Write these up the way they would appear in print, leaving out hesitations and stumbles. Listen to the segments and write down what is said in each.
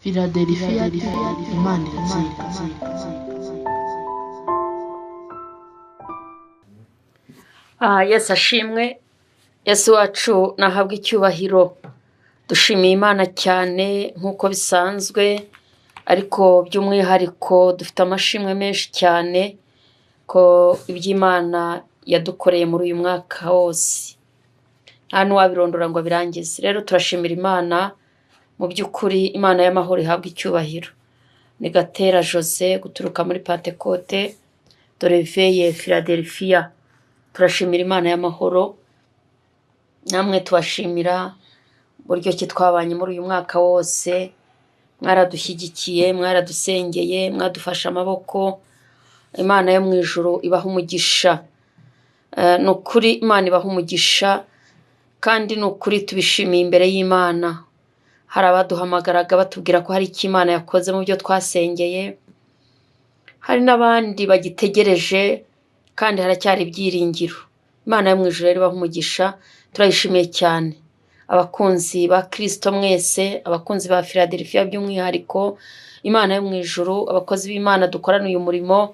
Philadelphia Imana iratsinda. Yesu ashimwe. Yesu wacu nahabwa icyubahiro. Dushimiye Imana cyane nk'uko bisanzwe, ariko by'umwihariko dufite amashimwe menshi cyane ko iby'Imana yadukoreye muri uyu mwaka wose nta n'uwabirondora ngo abirangize. Rero turashimira Imana, mu by'ukuri Imana y'amahoro ihabwa icyubahiro. Ni Gatera Jose guturuka muri Pentecote de Réveil Philadelphia. Turashimira Imana y'amahoro, namwe tubashimira buryo ki twabanye muri uyu mwaka wose. Mwaradushyigikiye, mwaradusengeye, mwadufashe amaboko. Imana yo mu ijuru ibaha umugisha. Ni ukuri Imana ibaha umugisha, kandi ni ukuri tubishimiye imbere y'Imana. Hari abaduhamagaraga batubwira ko hari icyo Imana yakoze mu byo twasengeye, hari n'abandi bagitegereje, kandi haracyari ibyiringiro. Imana yo mu ijuru rero ibaha umugisha, turayishimiye cyane. Abakunzi ba Kristo mwese, abakunzi ba Philadelphia by'umwihariko, Imana yo mu ijuru, abakozi b'Imana dukorana uyu murimo,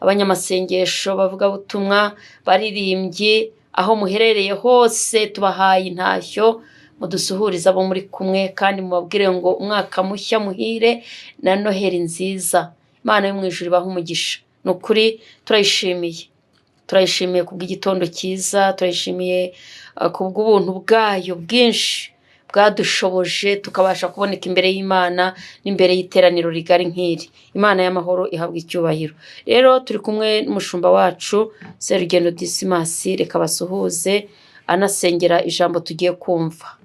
abanyamasengesho, bavugabutumwa, baririmbyi, aho muherereye hose tubahaye intashyo. Mudusuhurize abo muri kumwe, kandi mubabwire ngo umwaka mushya muhire na Noheli nziza. Imana yo mu ijuru ibaha umugisha. Ni ukuri turayishimiye. Turayishimiye kubw'igitondo cyiza, turayishimiye kubw'ubuntu bwayo bwinshi bwadushoboje tukabasha kuboneka imbere y'Imana n'imbere y'iteraniro rigari nk'iri. Imana y'amahoro ihabwa icyubahiro. Rero turi kumwe n'umushumba wacu Serugendo Dismas, reka basuhuze anasengera ijambo tugiye kumva.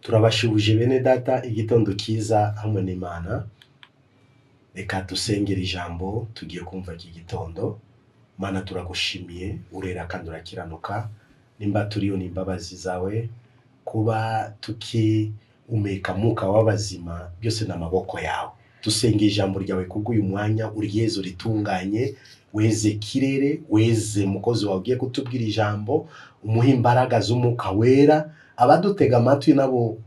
Turabashubuje bene data, igitondo cyiza hamwe n'Imana. Reka dusengera ijambo tugiye kumva iki gitondo. Mana, turagushimiye, urera kandi urakiranuka. Nimba turiyo n'imbabazi zawe, kuba umeka muka w'abazima byose n'amaboko yawe. Dusengera ijambo ryawe kubw'uyu mwanya, uryeze uritunganye, weze kirere, weze mukozi wawe ugiye kutubwira ijambo, umuha imbaraga z'umwuka wera. Abadutega amatwi nabo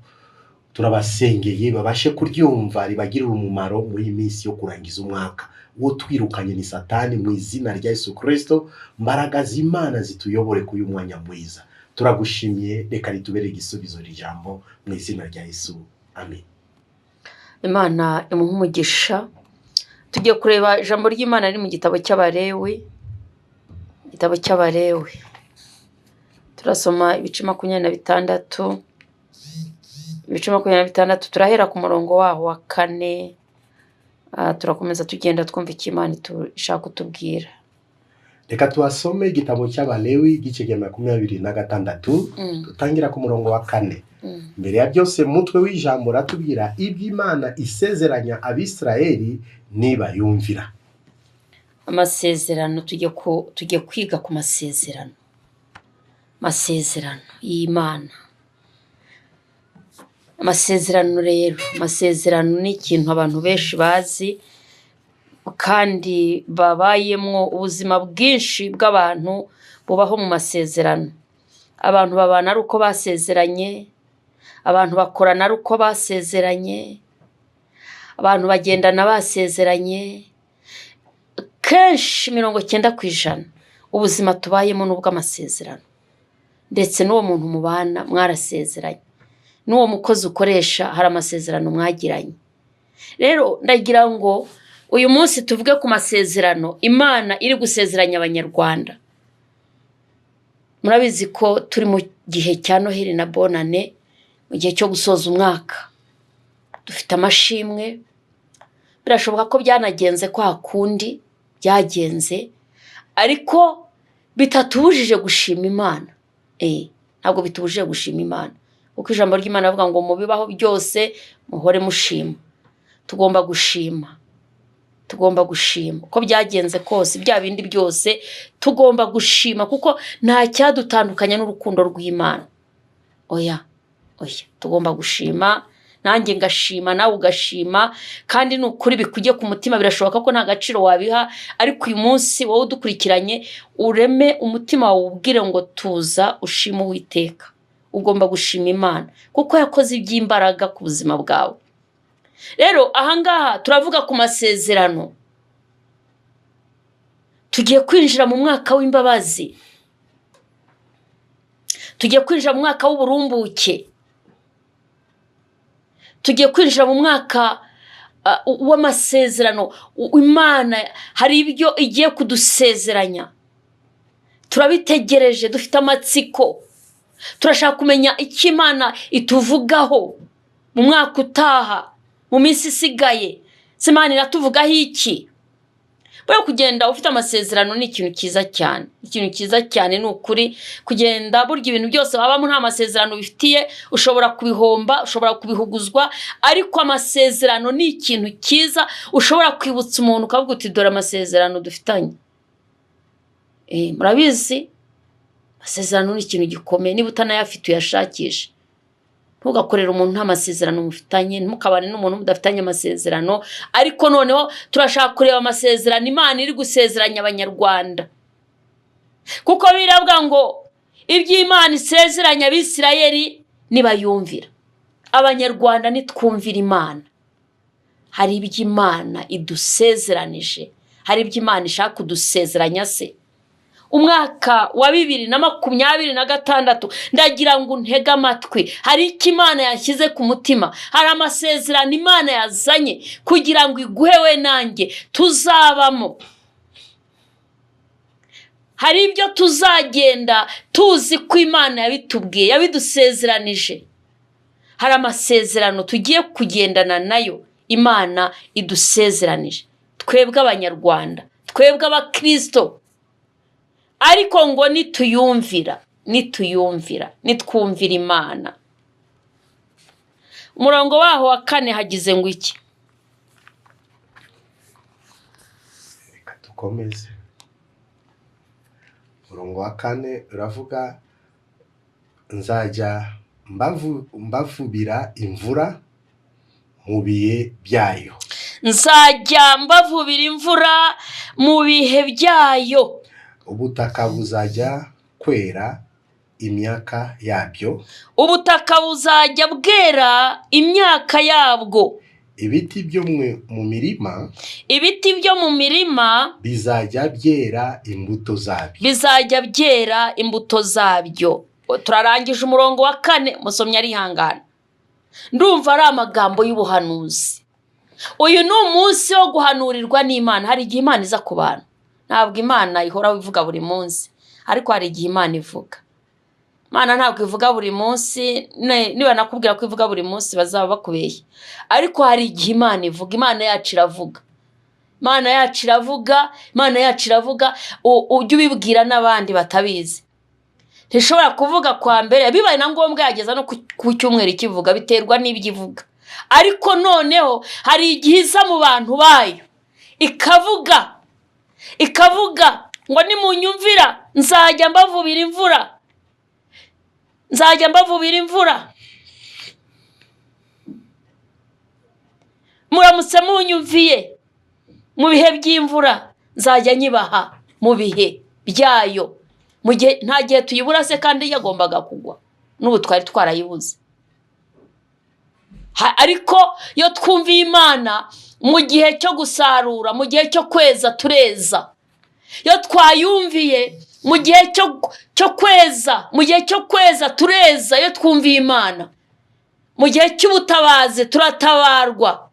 turabasengeye babashe kuryumva, ribagirira umumaro muri iyi minsi yo kurangiza umwaka. Uwo twirukanye ni Satani mu izina rya Yesu Kristo. Mbaraga z'Imana zituyobore ku uyu mwanya mwiza. Turagushimiye, reka ritubere igisubizo ijambo mu izina rya Yesu. Amen. Imana imuha umugisha. Tugiye kureba ijambo ry'Imana riri mu gitabo cy'Abalewi. Igitabo cy'Abalewi. Turasoma ibice 26. Ibice 26 turahera ku murongo waho wa 4. Turakomeza tugenda twumva icyo Imana ishaka kutubwira. Reka tuhasome igitabo cy'Abalewi igice cya 26. Dutangira ku murongo wa 4. Mbere ya byose mutwe w'ijambo ratubwira iby'Imana isezeranya Abisirayeli niba yumvira. Amasezerano tujye kwiga ku masezerano. Masezerano y'Imana. Amasezerano rero, amasezerano ni ikintu abantu benshi bazi, kandi babayemo ubuzima bwinshi bw'abantu bubaho mu masezerano. Abantu babana ari uko basezeranye, abantu bakorana ari uko basezeranye, abantu bagendana basezeranye. Kenshi 90% ubuzima tubayemo n'ubw'amasezerano. Ndetse n'uwo muntu mubana mwarasezeranye, n'uwo mukozi ukoresha hari amasezerano mwagiranye. Rero ndagira ngo uyu munsi tuvuge ku masezerano Imana iri gusezeranya Abanyarwanda. Murabizi ko turi mu gihe cya Noheli na Bonane, mu gihe cyo gusoza umwaka. Dufite amashimwe. Birashoboka ko byanagenze kwa kundi byagenze, ariko bitatubujije gushima Imana. Ntabwo bitubujije gushima Imana, kuko ijambo ry'Imana rivuga ngo mu bibaho byose muhore mushima. Tugomba gushima. Tugomba gushima uko byagenze kose, bya bindi byose tugomba gushima, kuko nta cyadutandukanya n'urukundo rw'Imana. Oya, tugomba gushima. Nanjye ngashima, nawe ugashima, kandi ni ukuri bikujye ku mutima. Birashoboka ko nta gaciro wabiha, ariko uyu munsi wowe udukurikiranye ureme umutima wawe ubwire ngo tuza ushima Uwiteka. Ugomba gushima Imana kuko yakoze iby'imbaraga ku buzima bwawe. rero ahangaha turavuga ku masezerano. Tugiye kwinjira mu mwaka w'imbabazi, tugiye kwinjira mu mwaka w'uburumbuke, tugiye kwinjira mu mwaka w'amasezerano. Imana hari ibyo igiye kudusezeranya, turabitegereje, dufite amatsiko, turashaka kumenya icyo Imana ituvugaho mu mwaka utaha, mu minsi isigaye. Imana iratuvugaho iki? Bwo kugenda ufite amasezerano ni ikintu cyiza cyane, ikintu cyiza cyane ni ukuri. Kugenda burya ibintu byose wabamo nta masezerano bifitiye, ushobora kubihomba, ushobora kubihuguzwa, ariko amasezerano ni ikintu cyiza. Ushobora kwibutsa umuntu ukavuga uti dore amasezerano dufitanye. Murabizi amasezerano ni ikintu gikomeye. Niba utanayafite uyashakisha, ntugakorera umuntu nta masezerano mufitanye, ntimukabane n'umuntu mudafitanye amasezerano. Ariko noneho turashaka kureba amasezerano Imana iri gusezeranya abanyarwanda, kuko biravuga ngo iby'Imana isezeranya Abisirayeli nibayumvira. Abanyarwanda nitwumvira Imana, hari iby'Imana idusezeranije, hari iby'Imana ishaka kudusezeranya se. Umwaka wa 2026 ndagira ngo ntege amatwi. Hari icyo Imana yashyize ku mutima, hari amasezerano Imana yazanye kugira ngo iguhe we nanjye tuzabamo. Hari ibyo tuzagenda tuzi ko Imana yabitubwiye, yabidusezeranije. Hari amasezerano tugiye kugendana nayo Imana idusezeranije, twebwe Abanyarwanda, twebwe Abakristo. Ariko ngo nituyumvira, nitwumvira Imana. Umurongo waho wa 4 hagize ngo iki? Reka dukomeze. Umurongo wa 4 uravuga nzajya mbavubira imvura mu bihe byayo. Nzajya mbavubira imvura mu bihe byayo. Ubutaka buzajya kwera imyaka yabyo. Ubutaka buzajya bwera imyaka yabwo. Ibiti byo mu mirima, ibiti byo mu mirima bizajya byera imbuto zabyo. Bizajya byera imbuto zabyo. Turarangije umurongo wa 4, musomyi arihangana. Ndumva ari amagambo y'ubuhanuzi. Uyu ni umunsi wo guhanurirwa n'Imana. Hari igihe Imana iza ku bantu, ntabwo Imana ihora ivuga buri munsi, ariko hari igihe Imana ivuga. Imana ntabwo ivuga buri munsi, niba nakubwira ko ivuga buri munsi bazaba bakubeshye. Ariko hari igihe Imana ivuga. Imana yacu iravuga, Imana yacu iravuga, Imana yacu iravuga. Ujye ubibwira n'abandi batabizi. Ntishobora kuvuga kwa mbere, bibaye na ngombwa yageza no ku cyumweru ikivuga, biterwa n'ibyo ivuga. Ariko noneho hari igihe iza mu bantu bayo ikavuga ngo nimunyumvira nzajya mbavubira imvura, nzajya mbavubira imvura. Muramutse munyumviye mu bihe by'imvura, nzajya nyibaha mu bihe byayo. Mu gihe nta gihe tuyibura se kandi yagombaga kugwa, n'ubu twari twarayibuze. Ariko iyo twumviye Imana mu gihe cyo gusarura, mu gihe cyo kweza tureza. Iyo twayumviye mu gihe cyo kweza, mu gihe cyo kweza tureza. Iyo twumviye Imana mu gihe cy'ubutabazi turatabarwa,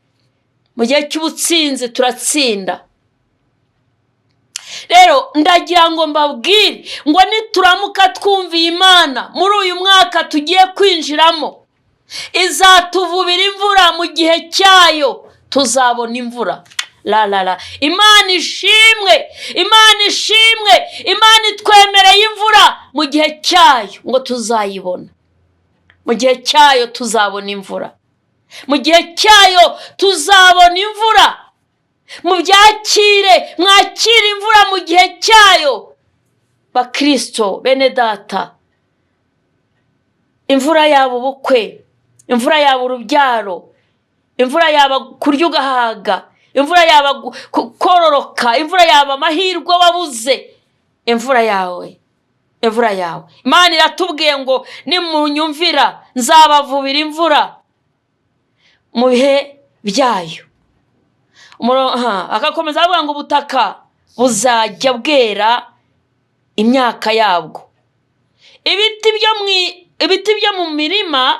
mu gihe cy'ubutsinzi turatsinda. Rero ndagira ngo mbabwire ngo nituramuka twumviye Imana muri uyu mwaka tugiye kwinjiramo, izatuvubira imvura mu gihe cyayo, tuzabona imvura. Imana ishimwe, Imana ishimwe. Imana itwemereye imvura mu gihe cyayo ngo tuzayibona. Mu gihe cyayo tuzabona imvura, mu gihe cyayo tuzabona imvura. Mubyakire, mwakire imvura mu gihe cyayo Bakristo bene data. Imvura yaba ubukwe, imvura yaba urubyaro, imvura yaba kurya ugahaga, imvura yaba kororoka, imvura yaba amahirwe wabuze. Imvura yawe, imvura yawe. Imana iratubwiye ngo nimunyumvira nzabavubira imvura mu bihe byayo. Agakomeza avuga ngo ubutaka buzajya bwera imyaka yabwo. Ibiti byo mu mirima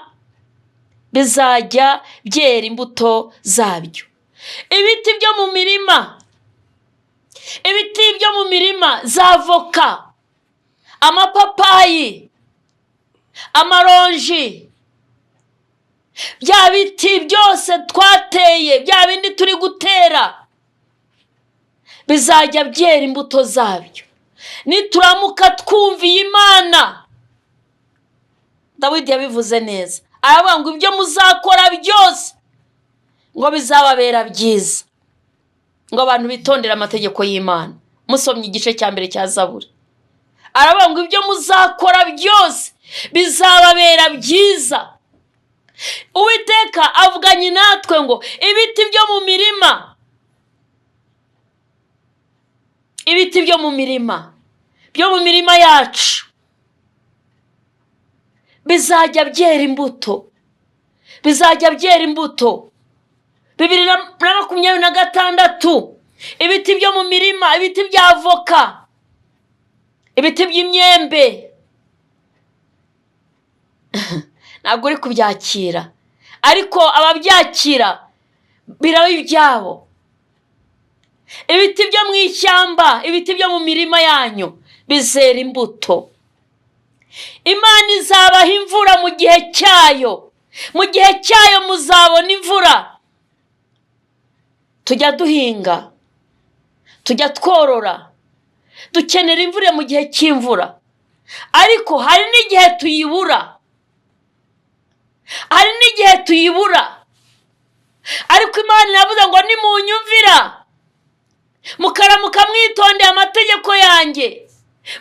bizajya byera imbuto zabyo. Ibiti byo mu mirima za voka, amapapayi, amaronji, bya biti byose twateye, bya bindi turi gutera, bizajya byera imbuto zabyo nituramuka twumviye Imana. Dawidi yabivuze neza, aravuga ngo ibyo muzakora byose ngo bizababera byiza, ngo abantu bitondera amategeko y'Imana. Musomye igice cya mbere cya Zaburi, aravuga ngo ibyo muzakora byose bizababera byiza. Uwiteka avuganye natwe ngo ibiti byo mu mirima yacu bizajya byera imbuto. 2026, ibiti byo mu mirima, ibiti bya voka, ibiti by'imyembe. Ntabwo uri kubyakira, ariko ababyakira biraba ibyabo. Ibiti byo mu ishyamba, ibiti byo mu mirima yanyu bizera imbuto. Imana izabaha imvura mu gihe cyayo. Mu gihe cyayo muzabona imvura. Tujya duhinga, tujya tworora, dukenera imvura mu gihe cy'imvura, ariko hari n'igihe tuyibura. Ariko Imana iravuze ngo nimunyumvira mukaramuka mwitondeye amategeko yanjye,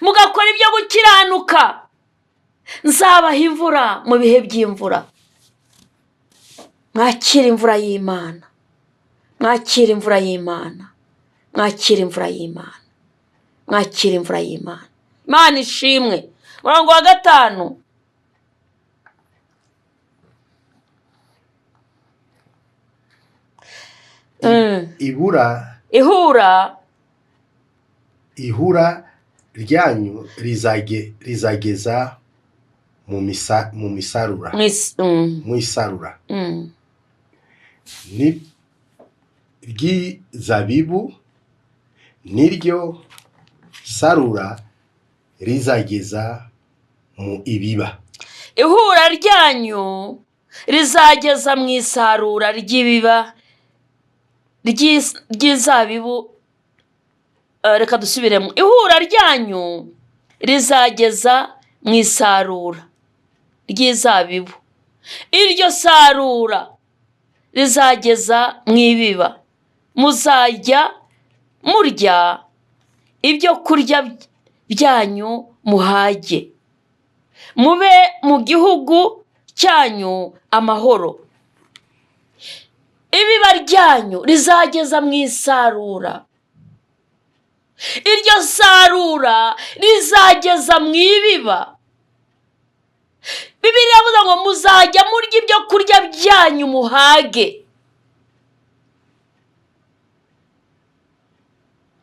mugakora ibyo gukiranuka, nzabaha imvura mu bihe by'imvura. Mwakira imvura y'Imana, mwakira imvura y'Imana, mwakira imvura y'Imana, mwakira imvura y'Imana. Imana ishimwe. Murongo wa 5, ihura ryanyu rizageza mu isarura. Ni ry'izabibu niryo sarura rizageza mu ibiba. Ihura ryanyu rizageza mu isarura ry'ibiba ry'izabibu. Reka dusubiremo. Ihura ryanyu rizageza mu isarura ry'izabibu, iryo sarura rizageza mu ibiba. Muzajya murya ibyo kurya byanyu muhage, mube mu gihugu cyanyu amahoro. Ibiba ryanyu rizageza mu isarura, iryo sarura rizageza mu ibiba. Bibiliya ivuga ngo muzajya murya ibyo kurya byanyu muhage.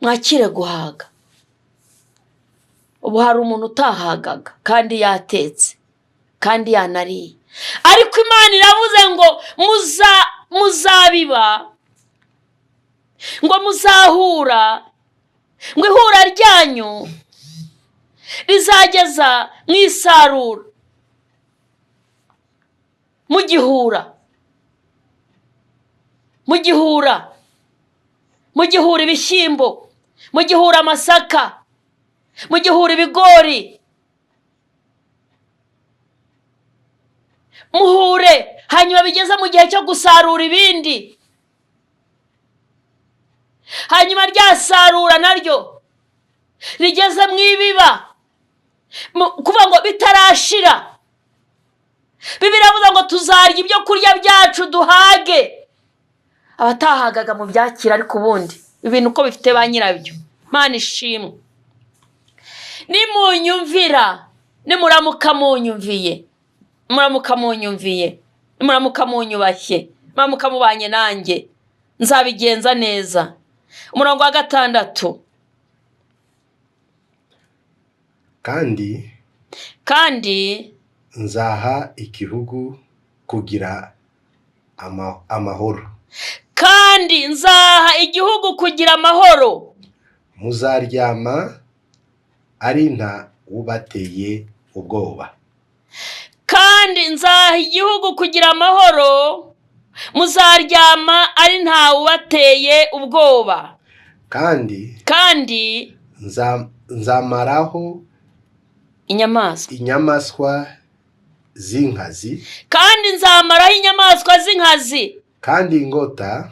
Mwakire guhaga. Ubu hari umuntu utahagaga kandi yatetse kandi yanariye, ariko Imana iravuze ngo muzabiba, ngo muzahura, ngo ihura ryanyu rizageza mu isarura. Mugihura ibishyimbo, mugihura amasaka, mugihura ibigori, muhure, hanyuma bigeze mu gihe cyo gusarura ibindi. Hanyuma ryasarura naryo rigeze mu ibiba, kuvuga ngo bitarashira. Bibiliya ivuga ngo tuzarya ibyo kurya byacu duhage. Abatahagaga mu byakira, ariko ubundi ibintu uko bifite ba nyirabyo. Imana ishimwe. Nimunyumvira, nimuramuka munyumviye, nimuramuka munyubashye, mukabubanye nanjye nzabigenza neza. Umurongo wa 6, kandi nzaha igihugu kugira amahoro. Kandi nzaha igihugu kugira amahoro. Muzaryama ari nta ubateye ubwoba. Kandi nzaha igihugu kugira amahoro, muzaryama ari nta ubateye ubwoba. Kandi nzamaraho inyamaswa z'inkazi. Kandi nzamaraho inyamaswa z'inkazi. Kandi inkota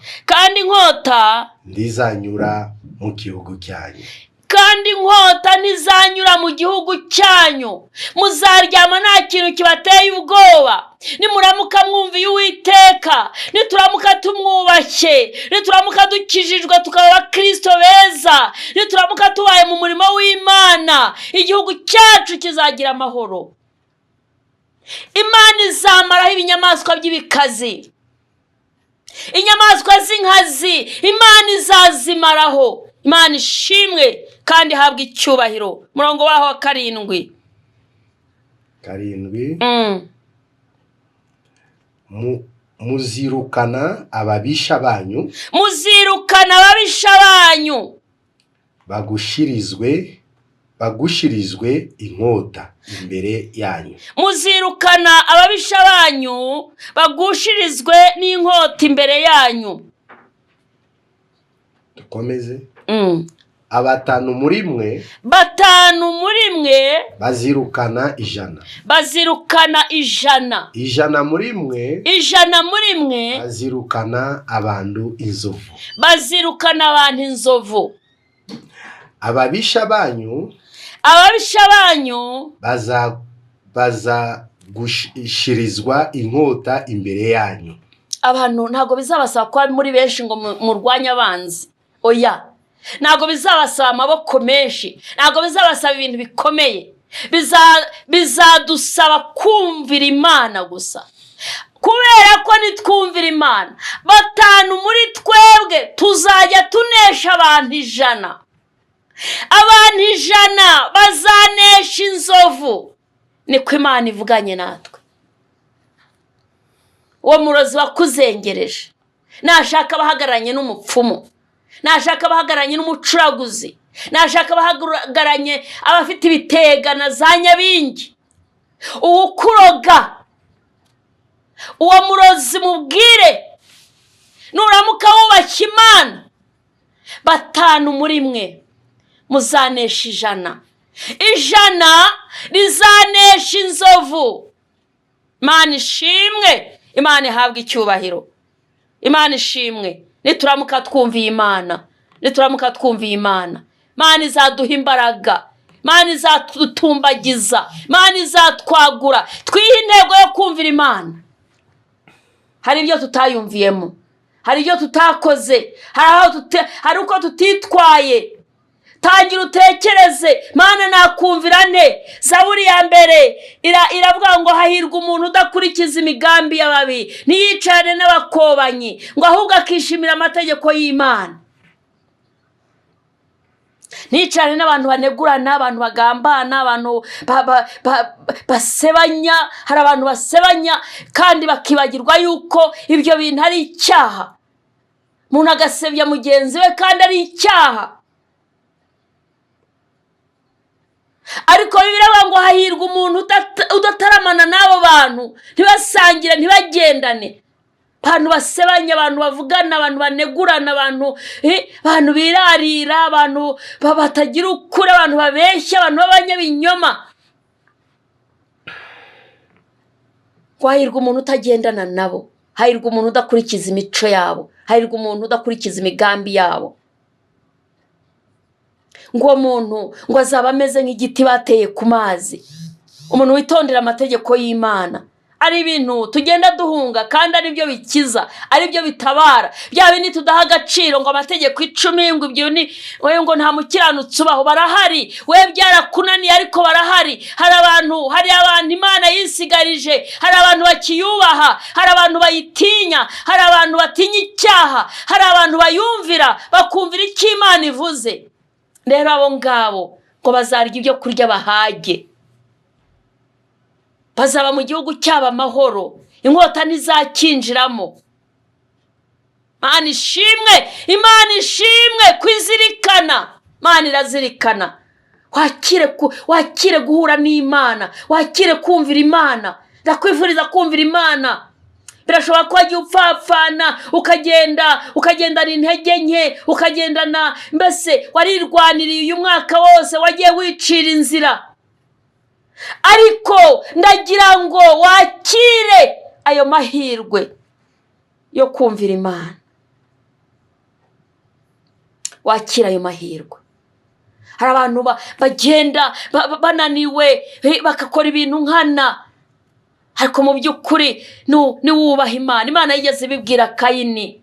ntizanyura mu gihugu cyanyu. Kandi inkota ntizanyura mu gihugu cyanyu. Muzaryama nta kintu kibateye ubwoba. Nimuramuka mwumviye Uwiteka, nituramuka tumwubashye, nituramuka dukijijwe tukaba abakristo beza, nituramuka tubaye mu murimo w'Imana, igihugu cyacu kizagira amahoro. Imana izamaraho ibinyamaswa by'ibikazi, inyamaswa z'inkazi Imana izazimaraho. Imana ishimwe kandi habwa icyubahiro. Murongo waho wa 7. Muzirukana ababisha banyu. Muzirukana ababisha banyu. Bagushirizwe inkota imbere yanyu. Muzirukana ababisha banyu, bagushirizwe n'inkota imbere yanyu. Dukomeze. 5 muri mwe bazirukana 100. Bazirukana 100. 100 muri mwe bazirukana abantu inzovu. Bazirukana abantu inzovu. Ababisha banyu baza gushirizwa inkota imbere yanyu. Abantu ntago bizabasaba kuba muri benshi ngo murwanya abanzi. Oya, ntago bizabasaba amaboko menshi, ntago bizabasaba ibintu bikomeye. Bizadusaba kumvira Imana gusa. Kubera ko nitwumvira Imana, 5 muri twebwe tuzajya tunesha abantu 100. Abantu 100 bazanesha inzovu. Niko Imana ivuganye natwe. Uwo murozi wakuzengereje nashaka bahagaranye n'umupfumu, nashaka bahagaranye n'umucuraguzi, nashaka bahagaranye abafite ibitega na za nyabingi, uwukuroga, uwo murozi mubwire nuramuka wubashye Imana, 5 muri mwe muzanesha 100. 100 rizanesha inzovu. Imana ishimwe, Imana ihabwa icyubahiro. Imana ishimwe. Nituramuka twumviye Imana, Imana izaduha imbaraga, Imana izadutumbagiza, Imana izatwagura. Twihe intego yo kumvira Imana. Hari ibyo tutayumviyemo, hari ibyo tutakoze, hari uko tutitwaye. Tangira utekereze, Mana nakumvira nte? Zaburi ya 1 iravuga ngo hahirwa umuntu udakurikiza imigambi y'ababi, ntiyicane n'abakobanyi, ngo ahubwo akishimira amategeko y'Imana. Nicane n'abantu banegurana, abantu bagambana, abantu basebanya. Hari abantu basebanya kandi bakibagirwa yuko ibyo bintu ari icyaha. Umuntu agasebya mugenzi we kandi ari icyaha. Ariko Bibiliya ngo hahirwa umuntu udataramana n'abo bantu, ntibasangire, ntibagendane. Abantu basebanya, abantu bavugana, abantu banegurana, abantu birarira, abantu batagira ukuri, abantu babeshya, abantu b'abanyabinyoma. Hahirwa umuntu utagendana nabo, hahirwa umuntu udakurikiza imico yabo, hahirwa umuntu udakurikiza imigambi yabo. Ngo muntu ngo azaba ameze nk'igiti bateye ku mazi. Umuntu witondera amategeko y'Imana ari ibintu tugenda duhunga kandi ari byo bikiza, ari byo bitabara. Bya bindi tudaha agaciro ngo amategeko 10 ngo ibyo ni wewe ngo nta mukiranutsi ubaho, barahari. We byarakunaniye ariko barahari. Hari abantu Imana yisigarije, hari abantu bakiyubaha, hari abantu bayitinya, hari abantu batinya icyaha, hari abantu bayumvira bakumvira icyo Imana ivuze. Rero abo ngabo ngo bazarya ibyo kurya bahage, bazaba mu gihugu cyaba amahoro, inkota ntizakinjiramo. Imana ishimwe kwizirikana. Imana irazirikana. Wakire guhura n'Imana, wakire kumvira Imana. Ndakwifuriza kumvira Imana. Birashoboka ko wagiye upfapfana, ukagenda n'intege nke, ukagendana mbese warirwaniriye uyu mwaka wose, wagiye wicira inzira. Ariko ndagira ngo wakire ayo mahirwe yo kumvira Imana. Wakira ayo mahirwe. Hari abantu bagenda bananiwe bakakora ibintu nkana, ariko mu by'ukuri ni wubaha Imana. Imana yigeze ibibwira Kayini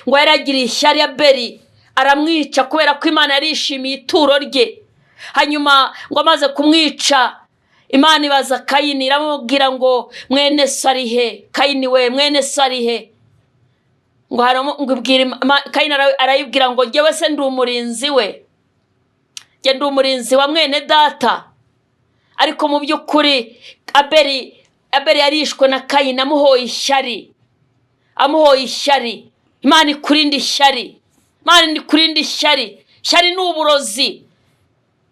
ngo yaragiriye ishyari Abeli, aramwica kubera ko Imana yarishimiye ituro rye. Hanyuma ngo amaze kumwica, Imana ibaza Kayini, iramubwira ngo mwene so ari he? Kayini we, mwene so ari he? Kayini arayibwira ngo njyewe se ndi umurinzi we, njye ndi umurinzi wa mwene data. Ariko mu by'ukuri Abeli yarishwe na Kayini, amuhoye ishyari. Imana ikurinde ishyari. Imana ikurinde ishyari. Ishyari ni uburozi.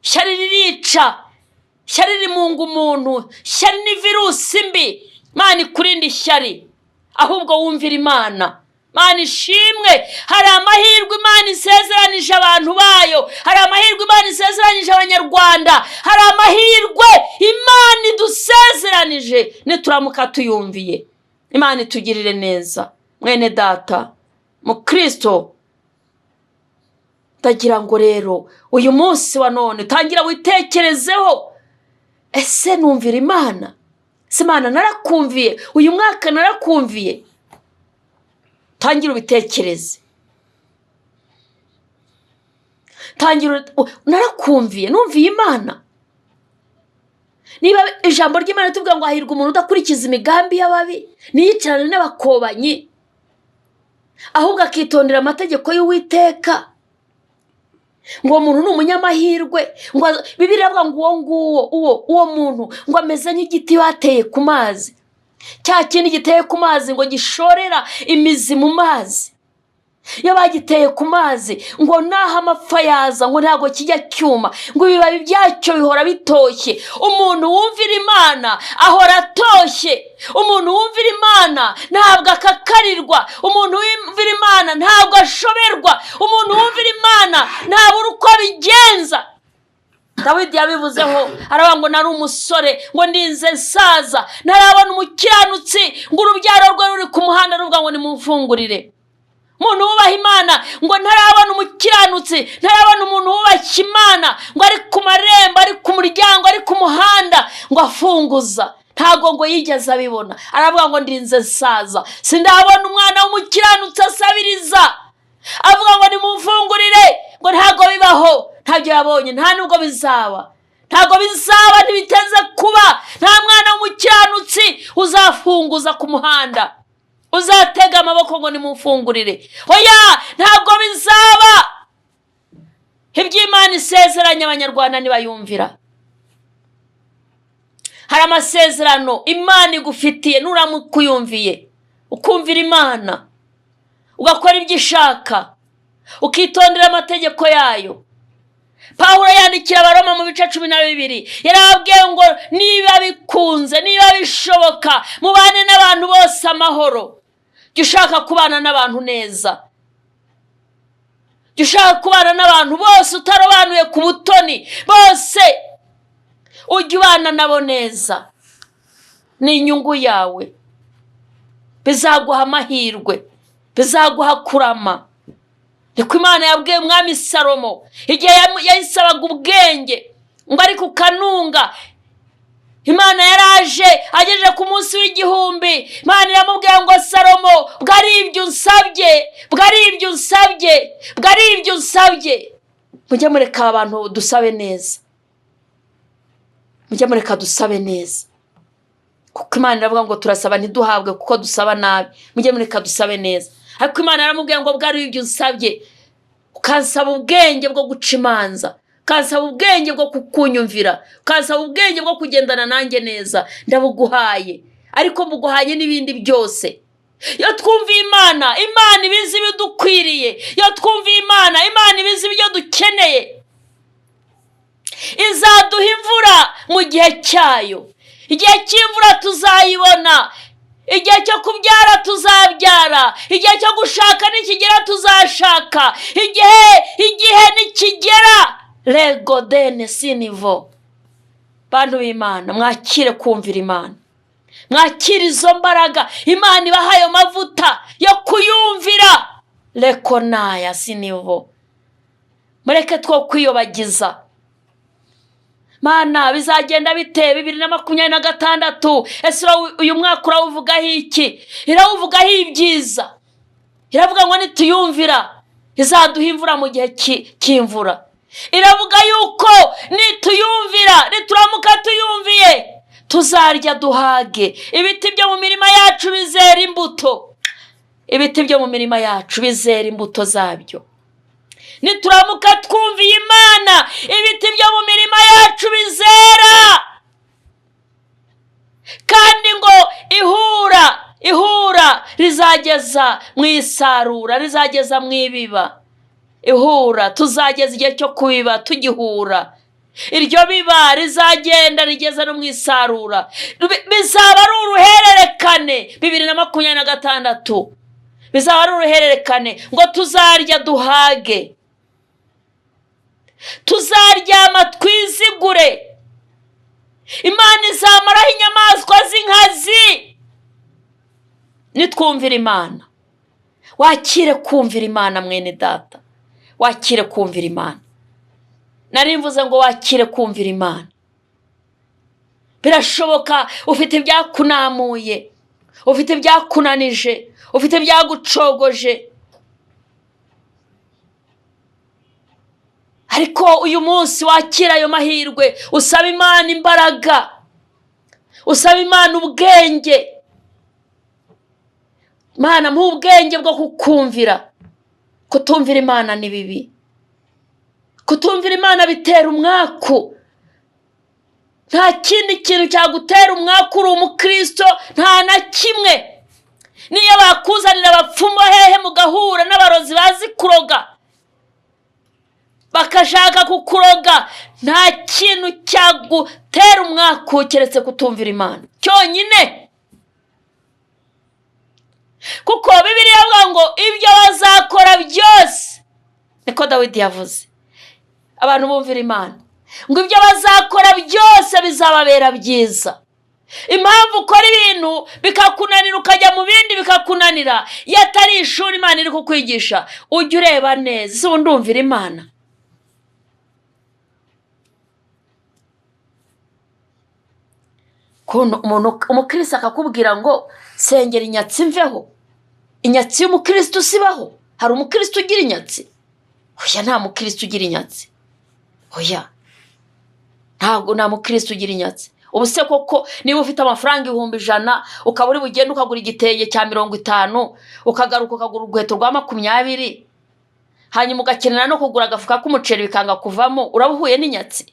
Ishyari ririca. Ishyari rimunga umuntu. Ishyari ni virusi mbi. Imana ikurinde ishyari. Ahubwo wumvira Imana. Imana ishimwe. Hari amahirwe Imana isezeranije abantu bayo. Hari amahirwe Imana isezeranije abanyarwanda. Hari amahirwe Imana idusezeranije nituramuka tuyumviye. Imana itugirire neza. Mwene data mu Kristo, ndagira ngo rero uyu munsi wa none tangira witekerezeho. Ese numvira Imana? Ese Imana narakumviye? Uyu mwaka narakumviye? Tangira ubitekereze. Tangira narakumviye, numviye Imana. Niba ijambo ry'Imana tuvuga ngo hahirwa umuntu udakurikiza imigambi y'ababi, niyicarane n'abakobanyi, ahubwo akitondera amategeko y'Uwiteka, ngo umuntu ni umunyamahirwe. Ngo Bibiliya ivuga ngo uwo muntu ngo ameze nk'igiti bateye ku mazi, cya kindi giteye ku mazi ngo gishorera imizi mu mazi. Iyo bagiteye ku mazi ngo naho amapfa yaza ngo ntago kijya cyuma, ngo ibibabi byacyo bihora bitoshye. Umuntu wumvira Imana ahora atoshye. Umuntu wumvira Imana ntabwo akakarirwa. Umuntu wumvira Imana ntabwo ashoberwa. Umuntu wumvira Imana ntabura uko abigenza. Dawidi yabivuzeho, aravuga ngo nari umusore ngo ndinze saza, ntarabona umukiranutsi ngo urubyaro rwe ruri ku muhanda ruvuga ngo nimumfungurire. Umuntu wubaha Imana ngo ntarabona umukiranutsi, ntarabona umuntu wubaha Imana ngo ari ku marembo, ari ku muryango, ari ku muhanda ngo afunguza. Ntago ngo yigeze abibona. Aravuga ngo ndinze saza, sindabona umwana w'umukiranutsi asabiriza. Avuga ngo nimumfungurire, ngo ntago bibaho. Ntabyo yabonye, nta nubwo bizaba. Ntago bizaba, ntibiteze kuba. Nta mwana w'umukiranutsi uzafunguza ku muhanda, uzatega amaboko ngo nimumfungurire. Oya, ntago bizaba. Iby'Imana isezeranya abanyarwanda nibayumvira. Hari amasezerano Imana igufitiye nuramuka uyumviye, ukumvira Imana, ugakora ibyo ishaka, ukitondera amategeko yayo. Pawulo yandikira Abaroma mu bice 12, yarababwiye ngo niba bikunze, niba bishoboka, mubane n'abantu bose amahoro. Jya ushaka kubana n'abantu neza. Jya ushaka kubana n'abantu bose utarobanuye ku butoni. Bose ujya ubana nabo neza. Ni inyungu yawe. Bizaguha amahirwe, bizaguha kurama. Niko Imana yabwiye umwami Salomo igihe yayisabaga ubwenge, ngo ari ku kanunga Imana yaraje agejeje ku munsi w'igihumbi. Imana iramubwira ngo Salomo, bwari ibyo unsabye. Mujye mureka abantu dusabe neza. Kuko Imana iravuga ngo turasaba ntiduhabwe kuko dusaba nabi. Mujye mureka dusabe neza. Ariko Imana yaramubwira ngo bwari ibyo unsabye, ukansaba ubwenge bwo guca imanza, ukansaba ubwenge bwo kukunyumvira, ukansaba ubwenge bwo kugendana nanjye neza, ndabuguhaye. Ariko mbuguhaye n'ibindi byose. Iyo twumviye Imana ibizi ibidukwiriye. Iyo twumviye Imana ibizi ibyo dukeneye. Izaduha imvura mu gihe cyayo. Igihe cy'imvura tuzayibona. Igihe cyo kubyara tuzabyara. Igihe cyo gushaka nikigera tuzashaka. Igihe nikigera. Regodene sinivo. Bantu b'Imana, mwakire kumvira Imana. Mwakire izo mbaraga Imana ibaha ayo mavuta yo kuyumvira. Rekonaya sinivo. Mureke two kwiyobagiza. Mana, bizagenda bite 2026? Ese uyu mwaka urawuvugaho iki? Irawuvugaho ibyiza. Iravuga ngo nituyumvira izaduha imvura mu gihe cy'imvura. Iravuga yuko nituyumvira, nituramuka tuyumviye, tuzarya duhage. Ibiti byo mu mirima yacu bizera imbuto. Ibiti byo mu mirima yacu bizera imbuto zabyo. Nituramuka twumviye Imana, ibiti byo mu mirima yacu bizera. Kandi ngo ihura rizageza mu isarura, rizageza mu ibiba. Ihura tuzageza igihe cyo kubiba tugihura. Iryo biba rizagenda rigeza no mu isarura. Bizaba ari uruhererekane 2026. Bizaba ari uruhererekane ngo tuzarya duhage. Tuzaryama twizigure. Imana izamaraho inyamaswa z'inkazi nitwumvira Imana. Wakire kumvira Imana mwene data. Wakire kumvira Imana. Nari mvuze ngo wakire kumvira Imana. Birashoboka ufite ibyakunamuye, ufite ibyakunanije, ufite ibyagucogoje. Ariko uyu munsi wakira ayo mahirwe, usaba Imana imbaraga, usaba Imana ubwenge. Mana, mu ubwenge bwo kukumvira. Kutumvira Imana ni bibi. Kutumvira Imana bitera umwaku. Nta kindi kintu cyagutera umwaku uri umukristo, nta na kimwe. Niyo bakuzanira abapfumu hehe mugahura n'abarozi bazi kuroga, bakashaka kukuroga, nta kintu cyagutera umwaku keretse kutumvira Imana cyonyine. Kuko Bibiliya ivuga ngo ibyo bazakora byose, niko Dawidi yavuze, abantu bumvira Imana, ngo ibyo bazakora byose bizababera byiza. Impamvu ukora ibintu bikakunanira ukajya mu bindi bikakunanira, yatari ishuri Imana iri kukwigisha, ujye ureba neza ubu ndumvira Imana. Umukristo akakubwira ngo sengera inyatsi mveho. Inyatsi y'umukristo sibaho. Hari umukristo ugira inyatsi? Oya, nta mukristo ugira inyatsi. Oya, nta mukristo ugira inyatsi. Ubu se koko niba ufite amafaranga 100 ukaba uri bugende ukagura igitenge cya 50, ukagaruka ukagura urugweto rwa 20, hanyuma ugakenera no kugura agafuka k'umuceri bikanga kuvamo, urabuhuye n'inyatsi?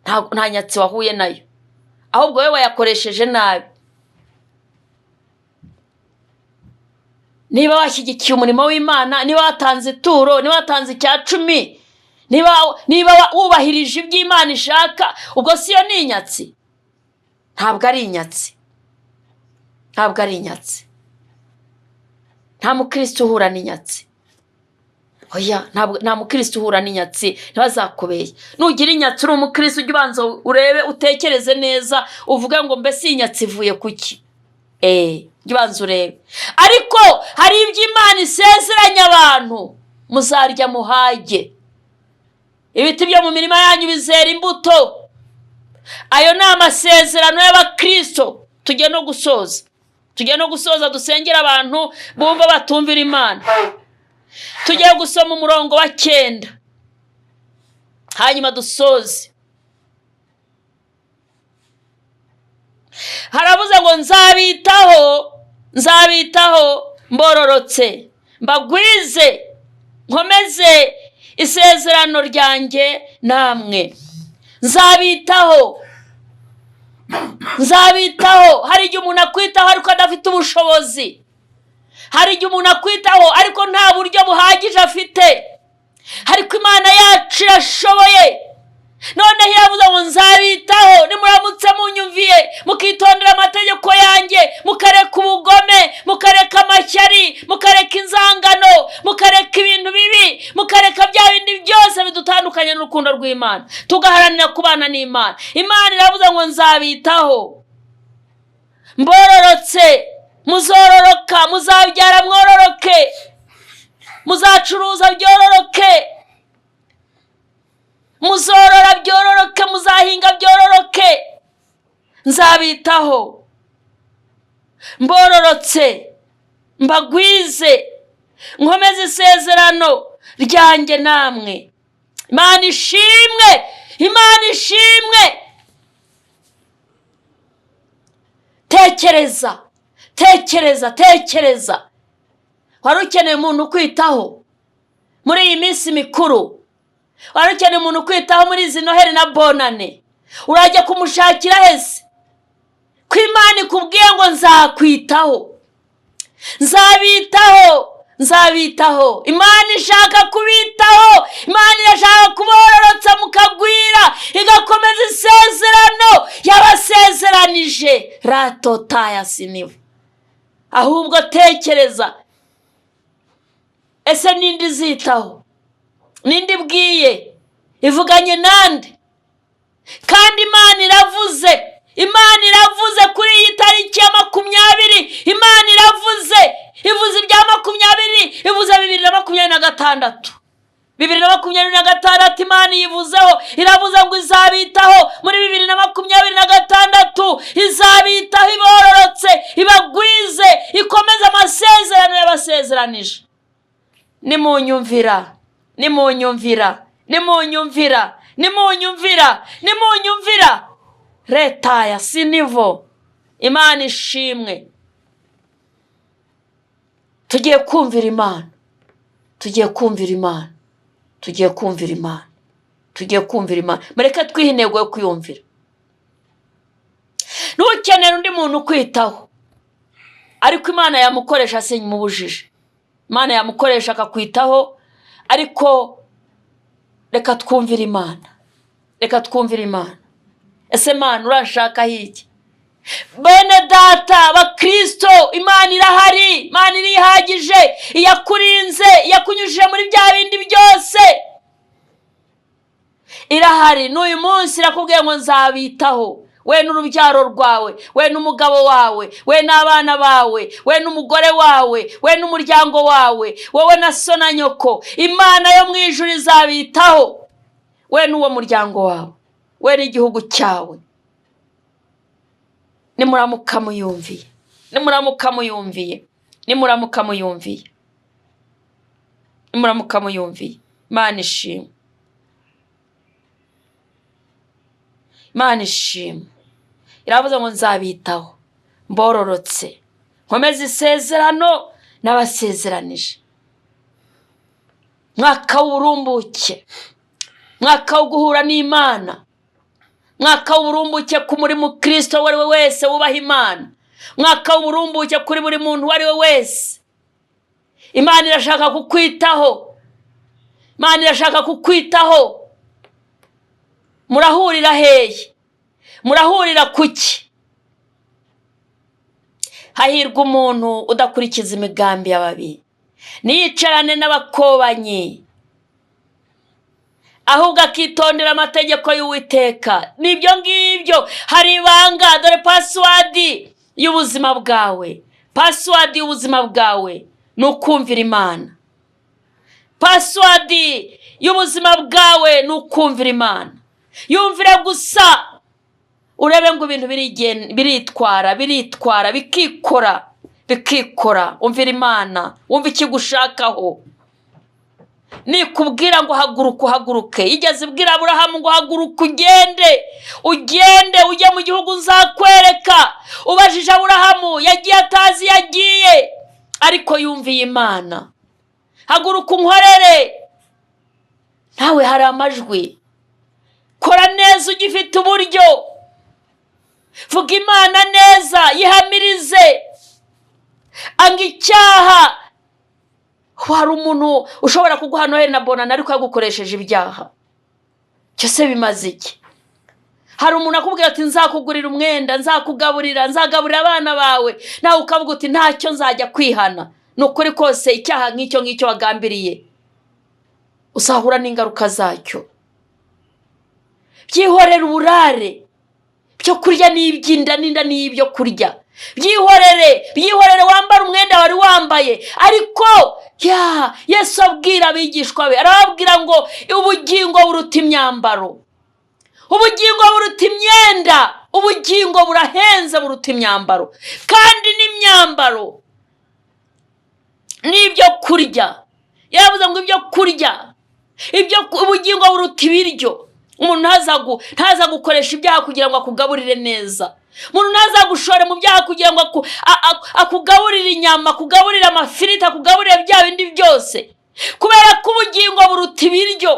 Nta nyatsi wahuye nayo, ahubwo wewe wayakoresheje nabi. Niba washyigikiye umurimo w'Imana, niba watanze ituro, niba watanze icya 10, niba wubahirije ibyo Imana ishaka, ubwo siyo ni inyatsi? Ntabwo ari inyatsi. Ntabwo ari inyatsi. Nta mukristo uhura n'inyatsi. Oya, nta mukristo uhura n'inyatsi, ntibazakubeye. Nugira inyatsi uri umukristo ujye ubanza urebe, utekereze neza, uvuge ngo mbese inyatsi ivuye kuki? Ujye ubanza urebe. Ariko hari ibyo Imana isezeranya abantu, muzarya muhage. Ibiti byo mu mirima yanyu bizera imbuto. ayo ni amasezerano y'abakristo. Tugiye no gusoza dusengera abantu bumva batumvira Imana. Tugiye gusoma umurongo wa 9 hanyuma dusoze. Haravuze ngo nzabitaho mbororotse, mbagwize, nkomeze isezerano ryanjye namwe. Nzabitaho. Hari igihe umuntu akwitaho ariko adafite ubushobozi. Hari igihe umuntu akwitaho ariko nta buryo buhagije afite. Ariko Imana yacu irashoboye. Noneho iravuze ngo nzabitaho nimuramutse munyumviye, mukitondera amategeko yanjye, mukareka ubugome, mukareka amashyari, mukareka inzangano, mukareka ibintu bibi, mukareka bya bindi byose bidutandukanya n'urukundo rw'Imana, tugaharanira kubana n'Imana. Imana iravuze ngo nzabitaho mbororotse, muzororoka, muzabyara mwororoke, muzacuruza byororoke, muzorora byororoke, muzahinga byororoke. Nzabitaho mbororotse, mbagwize, nkomeze isezerano ryanjye namwe. Imana ishimwe, Imana ishimwe. Tekereza. Wari ukeneye umuntu ukwitaho muri iyi minsi mikuru? Wari ukeneye umuntu ukwitaho muri izi Noheli na Bonane? Urajya kumushakira hese? Ko Imana ikubwiye ngo nzakwitaho, nzabitaho. Imana ishaka kubitaho. Imana irashaka kubororotsa mukagwira, igakomeza isezerano yabasezeranije. Ratotaya sinivu. Ahubwo tekereza, ese nindi zitaho? Nindi bwiye? Ivuganye nande? Kandi Imana iravuze kuri iyi tariki ya 20. Imana ivuze ibya 20, ivuze 2026. 2026 Imana yivuzeho, iravuze ngo izabitaho muri 2026. Izabitaho ibororotse, ibagwize, ikomeze amasezerano yabasezeranije. Nimunyumvira. Leta ya sinivo. Imana ishimwe. Tugiye kumvira Imana. Mureke twihe intego yo kuyumvira. Ntukenera undi muntu kwitaho, ariko Imana yamukoresha sinyimubujije. Imana yamukoresha akakwitaho, ariko reka twumvire Imana. Ese Imana urashaka iki? Bene data bakristo, Imana irahari, Imana irihagije, iyakurinze, iyakunyujije muri bya bindi byose. Irahari. N'uyu munsi irakubwiye ngo nzabitaho. We n'urubyaro rwawe, we n'umugabo wawe, we n'abana bawe, we n'umugore wawe, we n'umuryango wawe, wowe na so na nyoko. Imana yo mu ijuru izabitaho. We n'uwo muryango wawe, we n'igihugu cyawe. Nimuramuka muyumviye. Imana ishimwe. Iravuze ngo nzabitaho mbororotse, nkomeze isezerano n'abasezeranije. Mwaka w'uburumbuke, mwaka wo guhura n'Imana, mwaka w'uburumbuke ku muri mu Kristo wari we wese wubaha Imana, mwaka w'uburumbuke kuri buri muntu wari we wese. Imana irashaka kukwitaho. Murahurira hehe? Murahurira kuki? Hahirwa umuntu udakurikiza imigambi y'ababi, niyicarane n'abakobanyi, ahubwo akitondera amategeko y'Uwiteka. Nibyo ngibyo. Hari ibanga. Dore password y'ubuzima bwawe ni ukumvira Imana. Password y'ubuzima bwawe ni ukumvira Imana. Yumvire gusa. urebe ngo ibintu biritwara bikikora. Umvira Imana, wumva ikigushakaho. Nikubwira ngo haguruke, igeze ibwira Aburahamu ngo haguruka ugende ujye mu gihugu nzakwereka. Ubajije Aburahamu, yagiye atazi yagiye, ariko yumviye Imana. Haguruka unkorere, nawe hari amajwi. Kora neza ugifite uburyo, vuga Imana neza, yihamirize. Anga icyaha. Hari umuntu ushobora kuguha Noheli na Bonane ariko yagukoresheje ibyaha. Cyose bimaze iki? Hari umuntu akubwira ati nzakugurira umwenda, nzagaburira abana bawe, nawe ukavuga uti ntacyo nzajya kwihana. Nukuri kose icyaha nk'icyo wagambiriye uzahura n'ingaruka zacyo. Byihorere uburare, byo kurya n'ibyinda n'inda n'ibyo kurya. Byihorere wambara umwenda wari wambaye. Ariko Yesu abwira abigishwa be, arababwira ngo ubugingo buruta imyambaro, ubugingo buruta imyenda, ubugingo burahenze buruta imyambaro. Kandi n'imyambaro n'ibyo kurya, yavuze ngo ibyo kurya, ubugingo buruta ibiryo. Umuntu ntaza gukoresha ibyaha kugira ngo akugaburire neza. Umuntu ntazagushore mu byaha kugira ngo akugaburire inyama, akugaburire amafiriti, akugaburire bya bindi byose. Kubera ko ubugingo buruta ibiryo,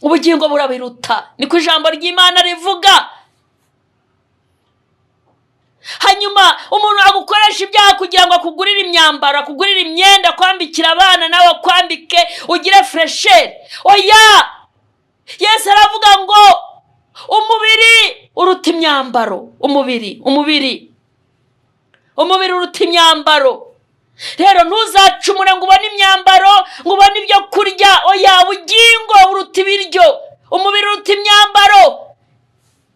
ubugingo burabiruta, niko ijambo ry'Imana rivuga. Hanyuma umuntu agukoresha ibyaha kugira ngo akugurire imyambaro, akugurire imyenda, kwambikira abana nawe kwambike ugire fresher. Oya, Yesu aravuga ngo umubiri uruta imyambaro. Umubiri uruta imyambaro. Rero ntuzacumure ngo ubone imyambaro, ngo ubone ibyo kurya. Oya, ubugingo buruta ibiryo, umubiri uruta imyambaro.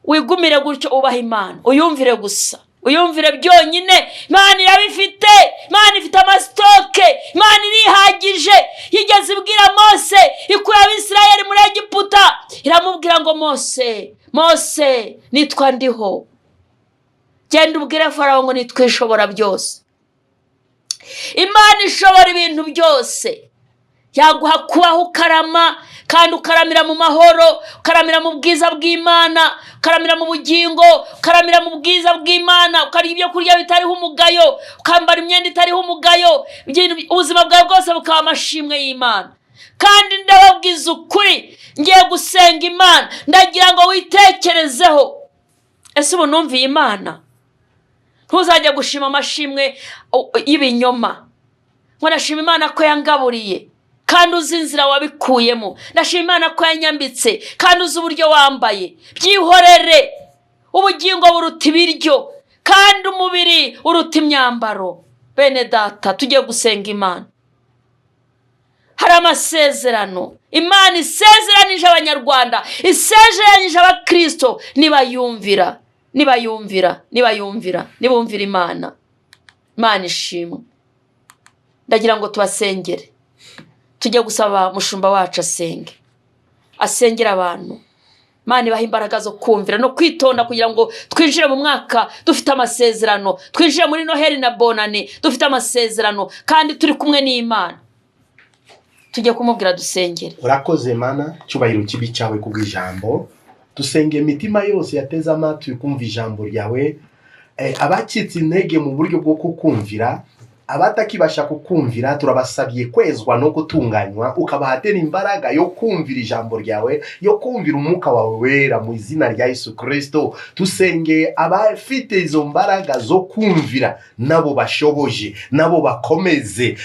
Wigumire gutyo, ubaha Imana, uyumvire gusa, uyumvire byonyine. Imana irabifite, Imana ifite amasitoke, Imana irihagije. Yigeze ibwira Mose, ikura Abisirayeli muri Egiputa, iramubwira ngo Mose, nitwa ndiho. Genda ubwire Farawo ngo nitwe ishobora byose. Imana ishobora ibintu byose. Yaguha kubaho ukarama, kandi ukaramira mu mahoro, ukaramira mu bwiza bw'Imana, ukaramira mu bugingo, ukaramira mu bwiza bw'Imana, ukarya ibyo kurya bitariho umugayo, ukambara imyenda itariho umugayo. Ubuzima bwawe bwose bukaba amashimwe y'Imana. Kandi ndababwiza ukuri, ngiye gusenga Imana, ndagira ngo witekerezeho. Ese ubu numviye Imana? Ntuzajya gushima amashimwe y'ibinyoma. Ngo nashima Imana ko yangaburiye, kandi uzi inzira wabikuyemo. Ndashima Imana ko yanyambitse, kandi uzi uburyo wambaye. Byihorere, ubugingo buruta ibiryo, kandi umubiri uruta imyambaro. Bene data, tujye gusenga Imana. Hari amasezerano Imana isezeranije Abanyarwanda, isezeranije Abakristo. Nibayumvira Imana, Imana ishimwe. Ndagira ngo tubasengere. Tujye gusaba mushumba wacu asengera abantu. Imana ibaha imbaraga zo kumvira no kwitonda, kugira ngo twinjire mu mwaka dufite amasezerano, twinjire muri Noheli na Bonane dufite amasezerano, kandi turi kumwe n'Imana. Tujye kumubwira dusengere. Urakoze Mana, cyubahiro kibi cyawe kubw'ijambo. Dusenge imitima yose yateze amatwi kumva ijambo ryawe, abacitse intege mu buryo bwo kukumvira, abatakibasha kukumvira, turabasabye kwezwa no gutunganywa, ukabahatera imbaraga yo kumvira ijambo ryawe, yo kumvira umwuka wawe wera, mu izina rya Yesu Kristo. Tusenge abafite izo mbaraga zo kumvira, nabo bashoboje, nabo bakomeze.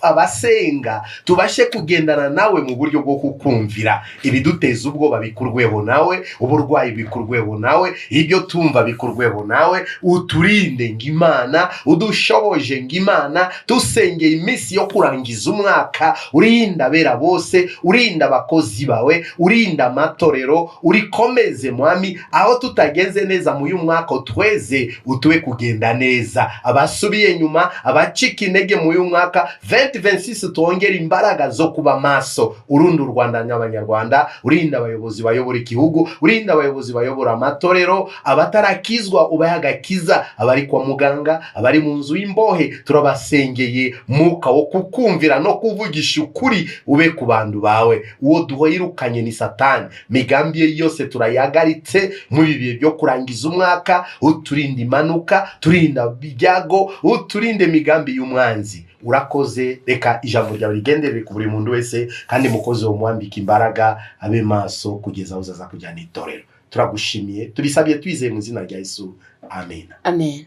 Abasenga tubashe kugendana nawe mu buryo bwo kukumvira. Ibiduteza ubwoba bikurweho nawe, uburwayi bikurweho nawe, ibyo tumva bikurweho nawe. Uturinde ng'Imana, udushoboje dusenga Imana dusengeye iminsi yo kurangiza umwaka. Urinda bera bose, urinda abakozi bawe, urinda amatorero, urikomeze mwami aho tutagenze neza mu uyu mwaka tweze utuwe kugenda neza. Abasubiye nyuma, abacika intege mu uyu mwaka 2026 tuongera imbaraga zo kuba maso. Urunda u Rwanda n'abanyarwanda, urinda abayobozi bayobora igihugu, urinda abayobozi bayobora amatorero, abatarakizwa ubahagakiza, abari kwa muganga, abari mu nzu y'imbohe, turabasengeye muka wo kukumvira no kuvugisha ukuri ube ku bantu bawe. Uwo duhoyirukanye ni Satani, migambi ye yose turayagaritse mu bibiye byo kurangiza umwaka. Uturinde imanuka, turinda bijyago, uturinde migambi y'umwanzi. Urakoze, reka ijambo ryawe rigendere ku buri muntu wese, kandi mukozi wo mwambika imbaraga abe maso kugeza aho uzaza kujyana itorero. Turagushimiye, tubisabye twizeye mu izina rya Yesu, amen. Amen.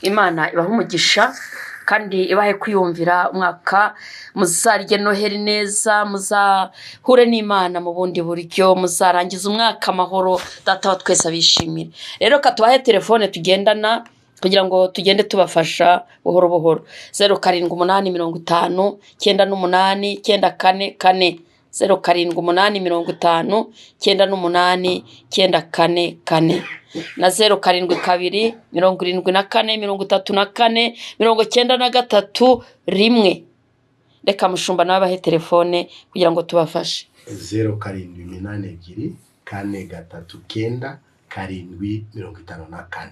Imana ibahe umugisha kandi ibahe kwiyumvira umwaka, muzarye Noheli neza, muzahure n'Imana mu bundi buryo, muzarangiza umwaka amahoro, data wa twese abishimire. Rero katubahe telefone tugendana kugira ngo tugende tubafasha buhoro buhoro. 0785 98 94 0785 98 94 na 0722 74 34 1. Reka mushumba nabahe telefone kugira ngo tubafashe. 0782 439 754.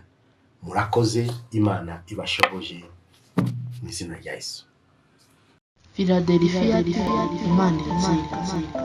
Murakoze, Imana ibashoboje mu izina rya Yesu. Philadelphia, Imana iratsinda.